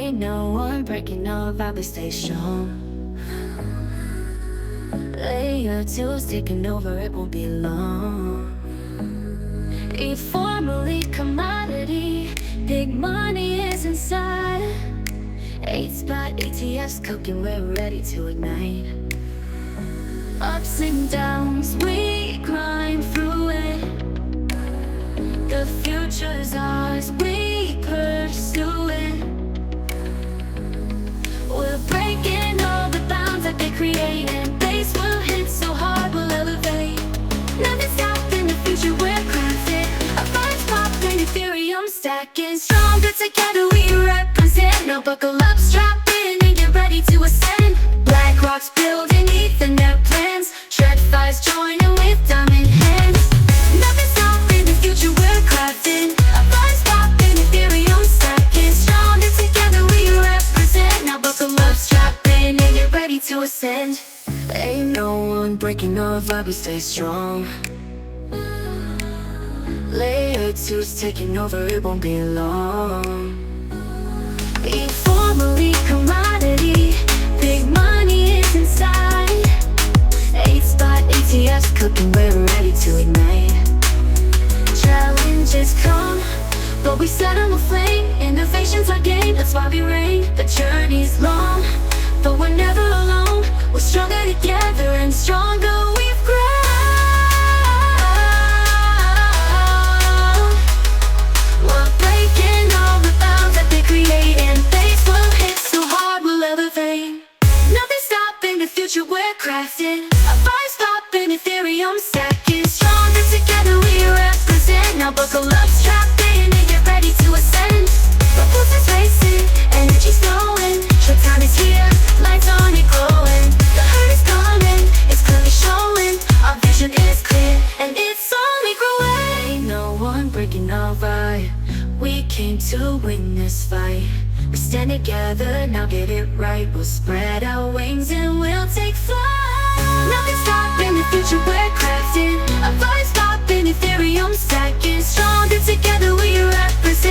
Ain't no one breaking our vibe, we stay strong. Layer 2's taking over, it won't be long. Informally commodity, big money is inside. 8-spot ETFs cooking, we're ready to ignite. Ups and downs, we grind through it. The future's ours, we pursue it. We're breaking all the bounds that they created. Base will hit so hard, we'll elevate. Nothing stopping the future, we're crafting. Our vibes popping, Ethereum stacking. Stronger together we represent. Now buckle up, strap in, and get ready to ascend. BlackRock's building Ethernet plans. TradFi's joining with diamond hands. Nothing stopping the future, we're crafting. Our vibes popping, Ethereum stacking. Stronger together we represent. Now buckle up, strap in, and get ready to ascend. Ain't no one breaking our vibe, we stay strong. Layer 2's taking over, it won't be long. Informally commodity, big money is inside. 8-spot ETFs cooking, we're ready to ignite. Challenges come, but we set them aflame. Innovation's our game, that's why we reign. The journey's long, but we're never alone. We're stronger together and stronger we've grown. We're breaking all the bounds that they create, and base will hit so hard we'll elevate. Nothing stopping the future, we're crafting. Our vibes popping, Ethereum stacking. Stronger together we represent. Now buckle up, strap in, and get ready to ascend. The pulse is racing, energy's flowing. Showtime is here, lights on it glowing. The hurt is coming, it's clearly showing. Our vision is clear, and it's only growing. Ain't no one breaking our vibe, we came to win this fight. We stand together, now get it right. We'll spread our wings and we'll take flight. Nothing stopping the future, we're crafting. Our vibes popping, Ethereum stacking. Stronger together we represent.